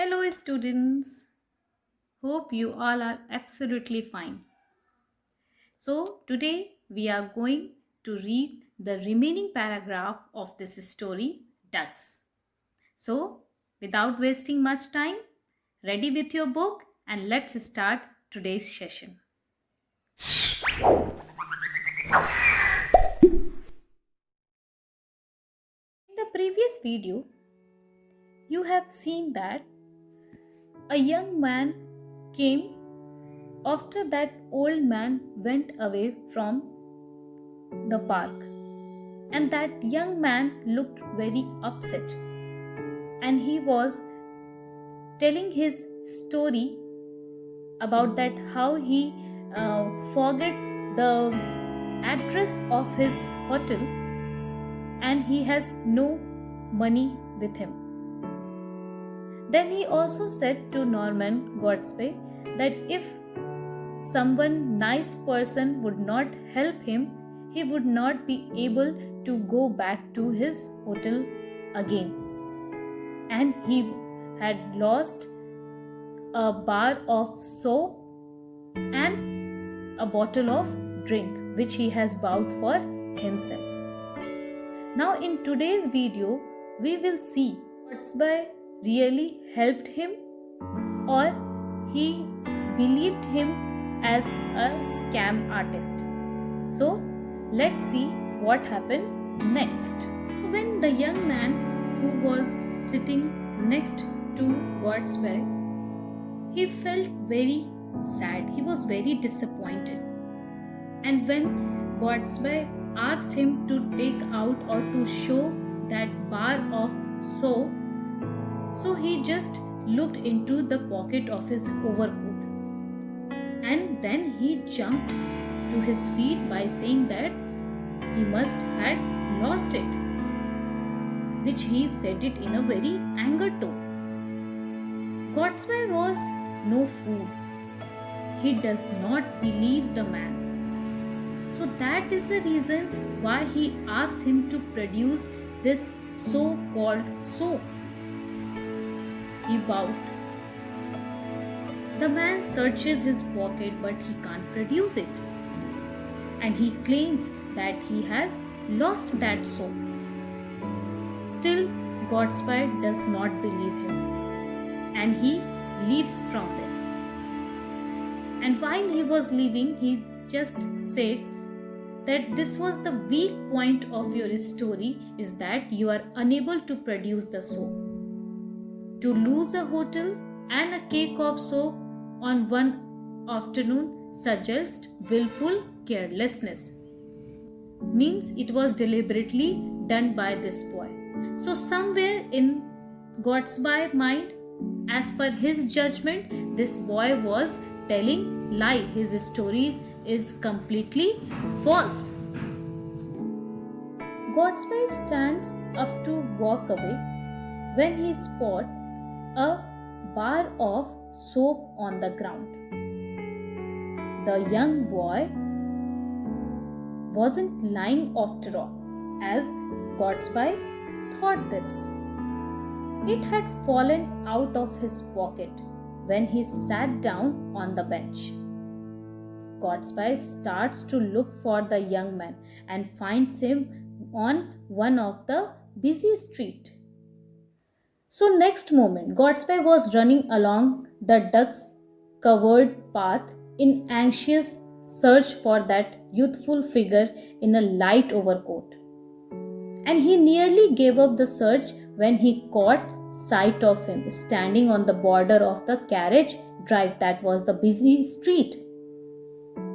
Hello, students. Hope you all are absolutely fine. So, today we are going to read the remaining paragraph of this story, Ducks. So, without wasting much time, ready with your book and let's start today's session. In the previous video, you have seen that a young man came after that old man went away from the park, and that young man looked very upset, and he was telling his story about that how he forget the address of his hotel and he has no money with him. Then he also said to Norman Godspey that if someone nice person would not help him, he would not be able to go back to his hotel again. And he had lost a bar of soap and a bottle of drink which he has bought for himself. Now in today's video, we will see Godspey really helped him or he believed him as a scam artist. So let's see what happened next. When the young man who was sitting next to Godspey, he felt very sad. He was very disappointed. And when Godspey asked him to take out or to show that bar of soap, so he just looked into the pocket of his overcoat. And then he jumped to his feet by saying that he must have lost it, which he said it in a very angered tone. Godspey was no fool. He does not believe the man. So that is the reason why he asked him to produce this so-called soap. He bowed. The man searches his pocket but he can't produce it. And he claims that he has lost that soap. Still, Godspey does not believe him. And he leaves from there. And while he was leaving, he just said that this was the weak point of your story is that you are unable to produce the soap. To lose a hotel and a cake of soap on one afternoon suggests willful carelessness. Means it was deliberately done by this boy. So somewhere in Godspey's mind, as per his judgment, this boy was telling lie. His stories is completely false. Godspey stands up to walk away when he spots a bar of soap on the ground. The young boy wasn't lying after all, as Godspey thought this. It had fallen out of his pocket when he sat down on the bench. Godspey starts to look for the young man and finds him on one of the busy streets. So next moment, Godspey was running along the ducks-covered path in anxious search for that youthful figure in a light overcoat. And he nearly gave up the search when he caught sight of him standing on the border of the carriage drive that was the busy street.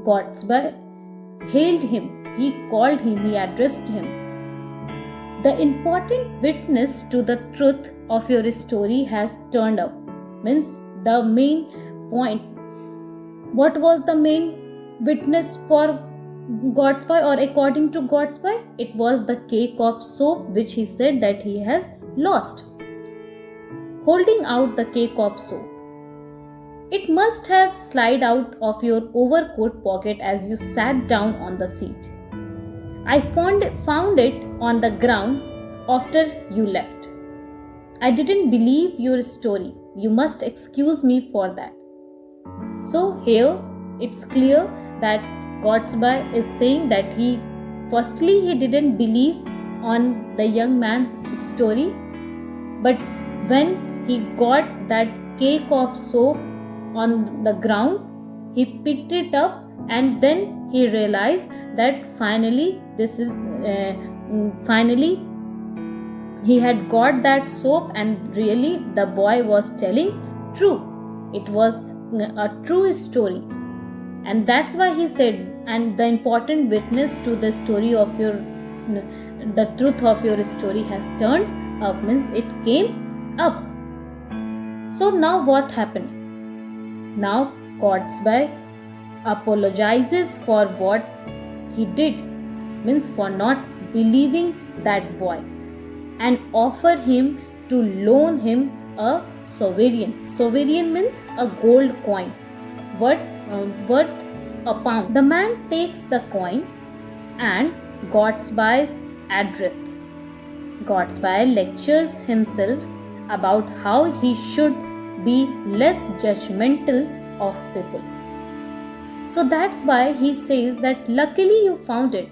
Godspey hailed him, he called him, he addressed him. The important witness to the truth of your story has turned up. Means the main point. What was the main witness for Godspey or according to Godspey? It was the cake of soap which he said that he has lost. Holding out the cake of soap. It must have slid out of your overcoat pocket as you sat down on the seat. I found it on the ground after you left. I didn't believe your story You must excuse me for that. So here it's clear that Godsby is saying that he didn't believe on the young man's story, but when he got that cake of soap on the ground, he picked it up and then he realized that finally he had got that soap, and really the boy was telling true. It was a true story, and that's why he said, and the important witness to the truth of your story has turned up, means it came up. So now what happened? Now Godsby apologizes for what he did, means for not believing that boy, and offer him to loan him a sovereign. Sovereign means a gold coin worth a pound. The man takes the coin and Godsby's address. Godsby lectures himself about how he should be less judgmental of people. So that's why he says that luckily you found it.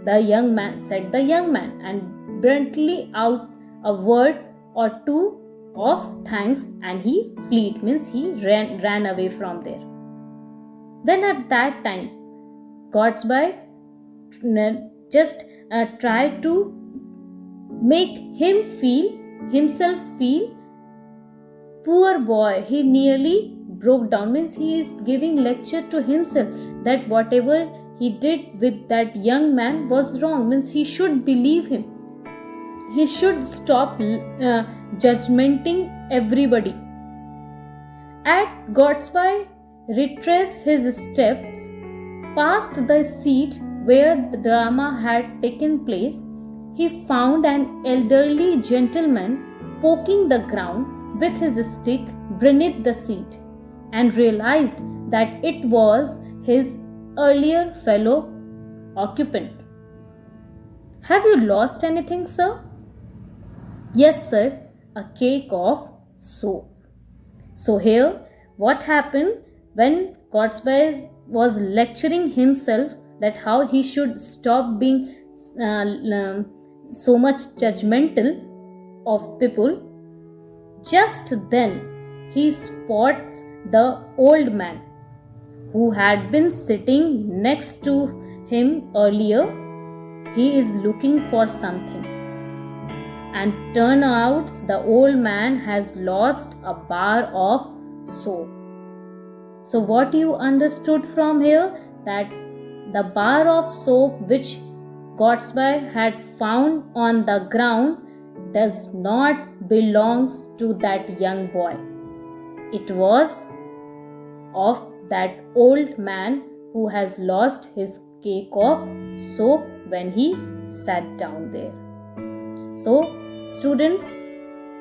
The young man, said the young man, and bluntly out a word or two of thanks, and he fled, means he ran away from there. Then at that time, Godsby just tried to make himself feel poor boy. He nearly broke down, means he is giving lecture to himself that whatever he did with that young man was wrong, means he should believe him. He should stop judgmenting everybody. At Godsby retraced his steps past the seat where the drama had taken place. He found an elderly gentleman poking the ground with his stick beneath the seat, and realized that it was his earlier fellow occupant. Have you lost anything, sir? Yes, sir, a cake of soap. So here, what happened when Godsby was lecturing himself that how he should stop being so much judgmental of people, just then he spots the old man who had been sitting next to him earlier. He is looking for something, and turns out the old man has lost a bar of soap. So what you understood from here, that the bar of soap which Godsby had found on the ground does not belong to that young boy. It was of that old man who has lost his cake of soap when he sat down there. So students,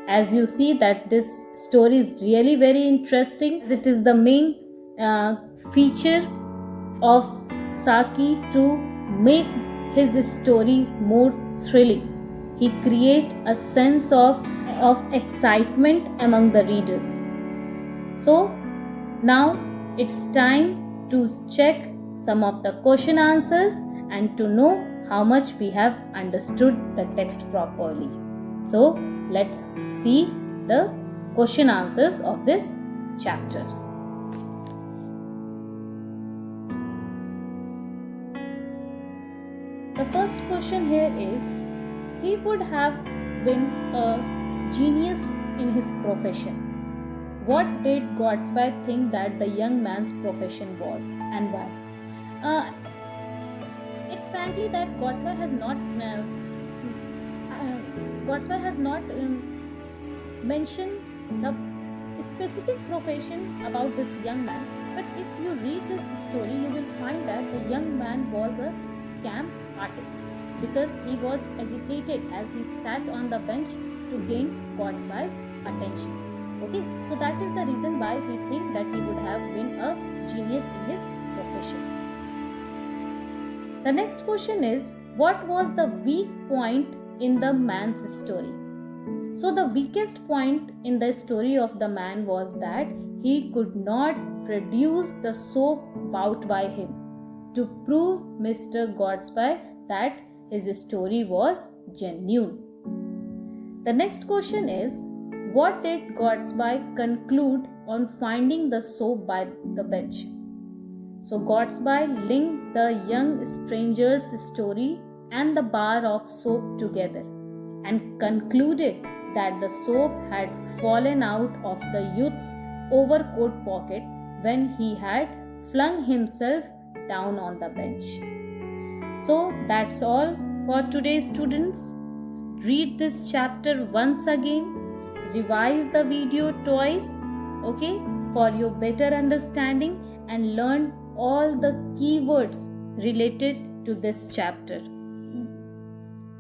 as you see that this story is really very interesting. It is the main feature of Saki to make his story more thrilling. He creates a sense of excitement among the readers. So now it's time to check some of the question answers and to know how much we have understood the text properly. So let's see the question answers of this chapter. The first question here is, he would have been a genius in his profession. What did Godsby think that the young man's profession was, and why? It's frankly that Godsby has not mentioned the specific profession about this young man. But if you read this story, you will find that the young man was a scam artist, because he was agitated as he sat on the bench to gain Godsby's attention. Okay, so that is the reason why we think that he would have been a genius in his profession. The next question is, what was the weak point in the man's story? So the weakest point in the story of the man was that he could not produce the soap bought by him to prove Mr. Godsby that his story was genuine. The next question is, what did Godsby conclude on finding the soap by the bench? So Godsby linked the young stranger's story and the bar of soap together and concluded that the soap had fallen out of the youth's overcoat pocket when he had flung himself down on the bench. So that's all for today, students. Read this chapter once again, revise the video twice, okay, for your better understanding, and learn all the keywords related to this chapter.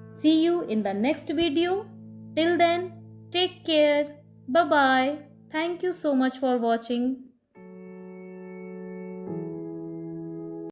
See you in the next video. Till then, take care. Bye bye. Thank you so much for watching.